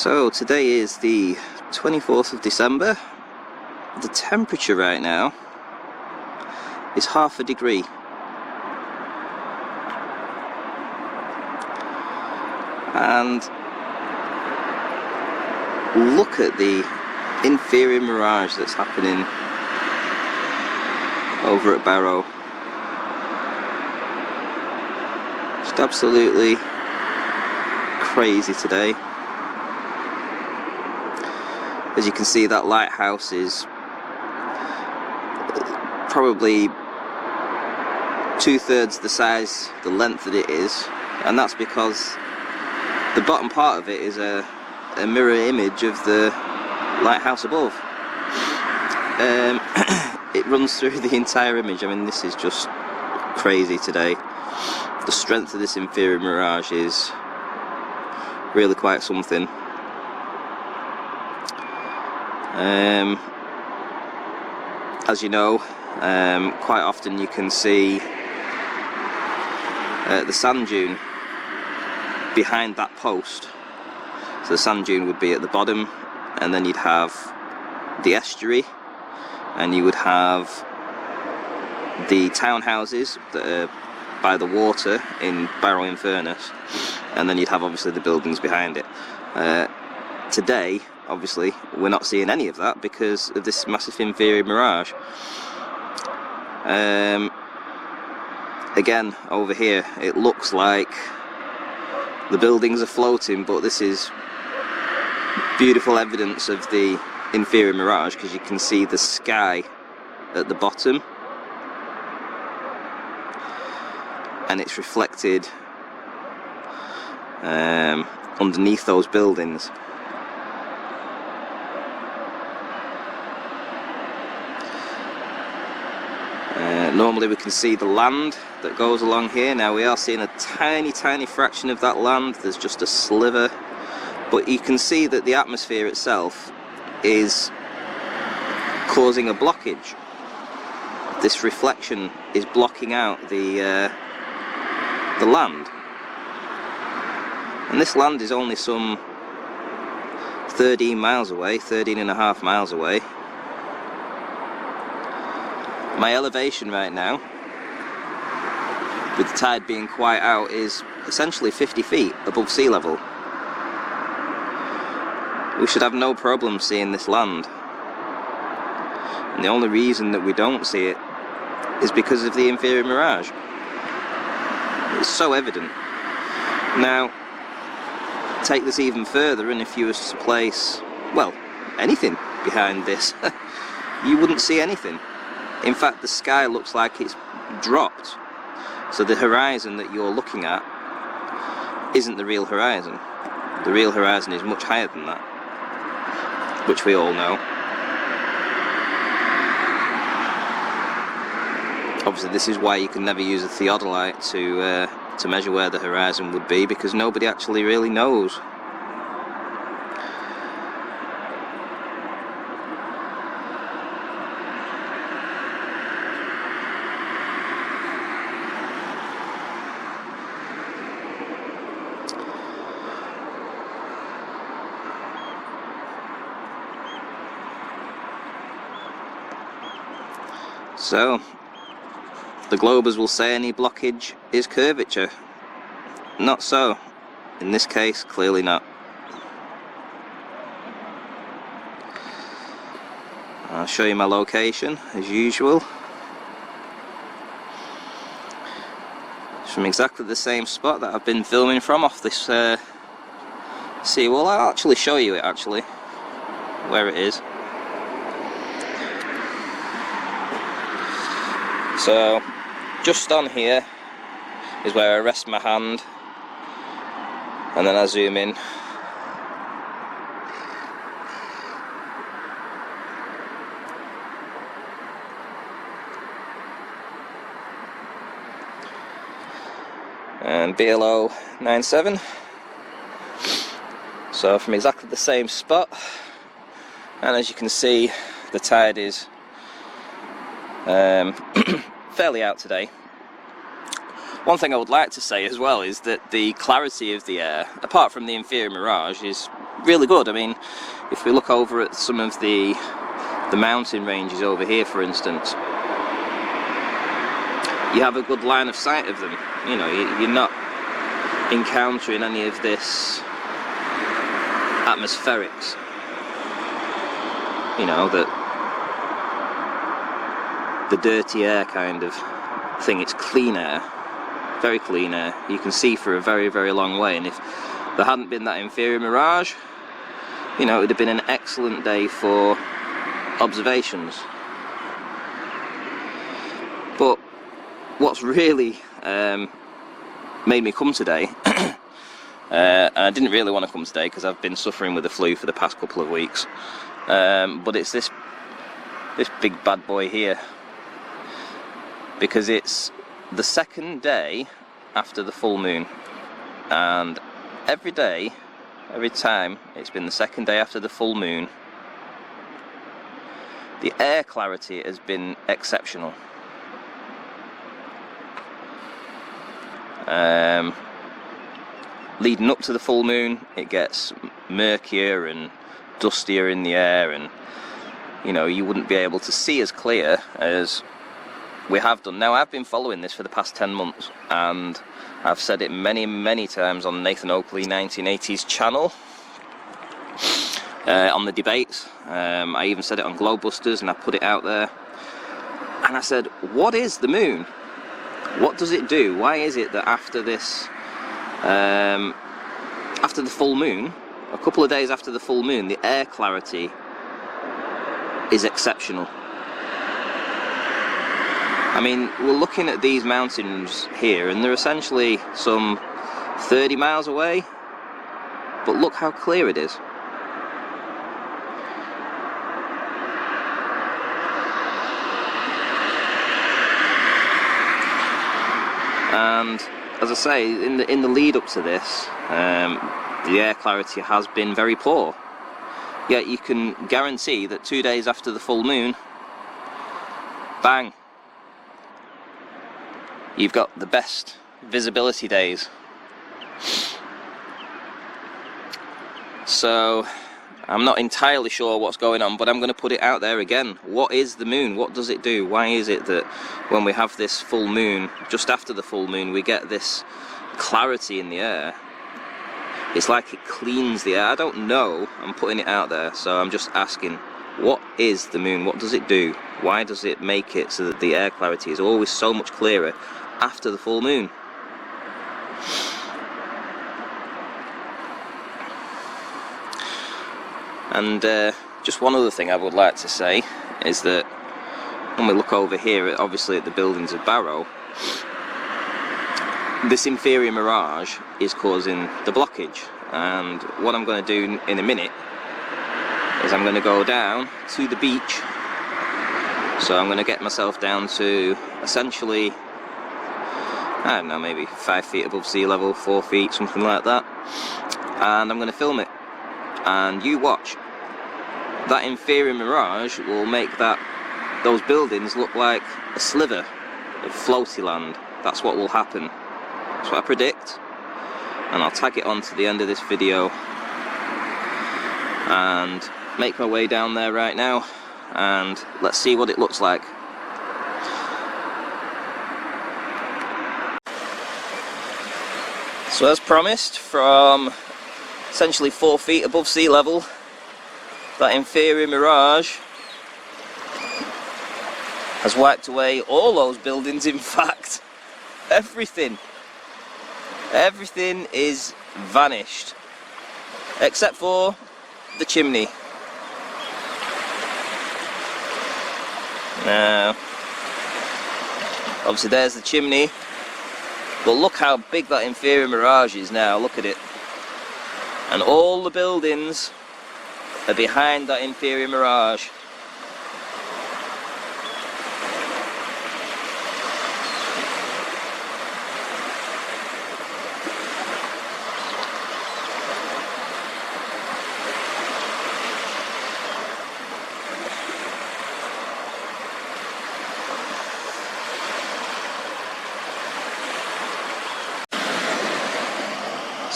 So today is the 24th of December. The temperature right now is half a degree. And look at the Inferior Mirage that's happening over at Barrow. Just absolutely crazy today. As you can see, that lighthouse is probably 2/3 the size, the length that it is, and that's because the bottom part of it is a mirror image of the lighthouse above. It runs through the entire image. I mean, this is just crazy today. The strength of this Inferior Mirage is really quite something. As you know, quite often you can see the sand dune behind that post. So the sand dune would be at the bottom, and then you'd have the estuary, and you would have the townhouses that are by the water in Barrow in Furness, and then you'd have obviously the buildings behind it. Today, obviously, we're not seeing any of that because of this massive Inferior Mirage. Again, over here, it looks like the buildings are floating, but this is beautiful evidence of the Inferior Mirage because you can see the sky at the bottom, and it's reflected underneath those buildings. Normally we can see the land that goes along here. Now we are seeing a tiny fraction of that land. There's just a sliver, but you can see that the atmosphere itself is causing a blockage. This reflection is blocking out the land, and this land is only some 13 miles away, 13.5 miles away. My elevation right now, with the tide being quite out, is essentially 50 feet above sea level. We should have no problem seeing this land. And the only reason that we don't see it is because of the Inferior Mirage. It's so evident. Now, take this even further, and if you were to place, well, anything behind this, you wouldn't see anything. In fact, the sky looks like it's dropped. So the horizon that you're looking at isn't the real horizon. The real horizon is much higher than that, which we all know. Obviously, this is why you can never use a theodolite to measure where the horizon would be, because nobody actually really knows. So, the globers will say any blockage is curvature. Not so. In this case, clearly not. I'll show you my location, as usual. It's from exactly the same spot that I've been filming from, off this seawall. I'll actually show you it, actually, where it is. So, just on here is where I rest my hand, and then I zoom in. And BLO 97. So from exactly the same spot, and as you can see, the tide is fairly out today. One thing I would like to say as well is that the clarity of the air, apart from the Inferior Mirage, is really good. I mean, if we look over at some of the mountain ranges over here, for instance, you have a good line of sight of them. You know, you're not encountering any of this atmospherics. You know, the dirty air kind of thing. It's clean air, very clean air. You can see for a very, very long way, and if there hadn't been that Inferior Mirage, you know, it would have been an excellent day for observations. But what's really made me come today, and I didn't really want to come today because I've been suffering with the flu for the past couple of weeks, but it's this big bad boy here, because it's the second day after the full moon, and every time it's been the second day after the full moon, the air clarity has been exceptional. Leading up to the full moon, it gets murkier and dustier in the air, and you know, you wouldn't be able to see as clear as we have done. Now, I've been following this for the past 10 months, and I've said it many, many times on Nathan Oakley 1980s channel, on the debates. I even said it on Globebusters, and I put it out there. And I said, what is the moon? What does it do? Why is it that after this, after the full moon, a couple of days after the full moon, the air clarity is exceptional? I mean, we're looking at these mountains here, and they're essentially some 30 miles away, but look how clear it is. And as I say, in the lead up to this, the air clarity has been very poor. Yet you can guarantee that 2 days after the full moon, bang, you've got the best visibility days. So I'm not entirely sure what's going on, but I'm going to put it out there again. What is the moon? What does it do? Why is it that when we have this full moon, just after the full moon, we get this clarity in the air? It's like it cleans the air. I don't know. I'm putting it out there, so I'm just asking, what is the moon? What does it do? Why does it make it so that the air clarity is always so much clearer after the full moon? And just one other thing I would like to say is that when we look over here, obviously at the buildings of Barrow, this Inferior Mirage is causing the blockage. And what I'm going to do in a minute is I'm going to go down to the beach. So I'm going to get myself down to essentially, I don't know, maybe 5 feet above sea level, 4 feet, something like that. And I'm going to film it. And you watch. That Inferior Mirage will make those buildings look like a sliver of floaty land. That's what will happen. That's what I predict. And I'll tag it on to the end of this video and make my way down there right now, and let's see what it looks like. So as promised, from essentially 4 feet above sea level, that Inferior Mirage has wiped away all those buildings. In fact, everything is vanished except for the chimney. Now, obviously there's the chimney, but look how big that Inferior Mirage is now. Look at it. And all the buildings are behind that Inferior Mirage.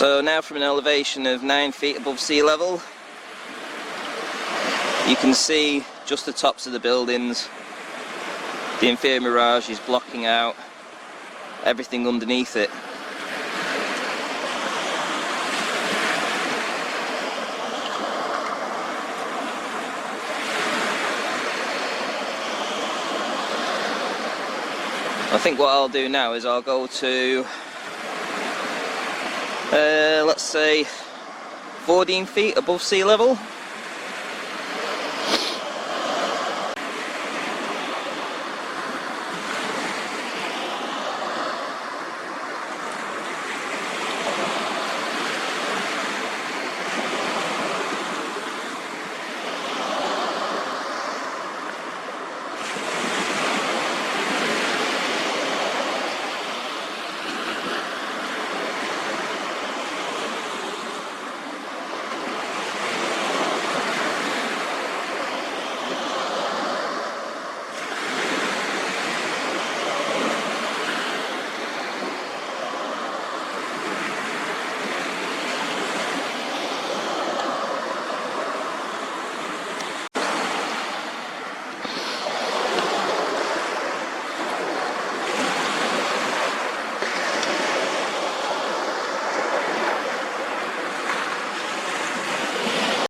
So now from an elevation of 9 feet above sea level, you can see just the tops of the buildings. The Inferior Mirage is blocking out everything underneath it. I think what I'll do now is I'll go to, let's say 14 feet above sea level.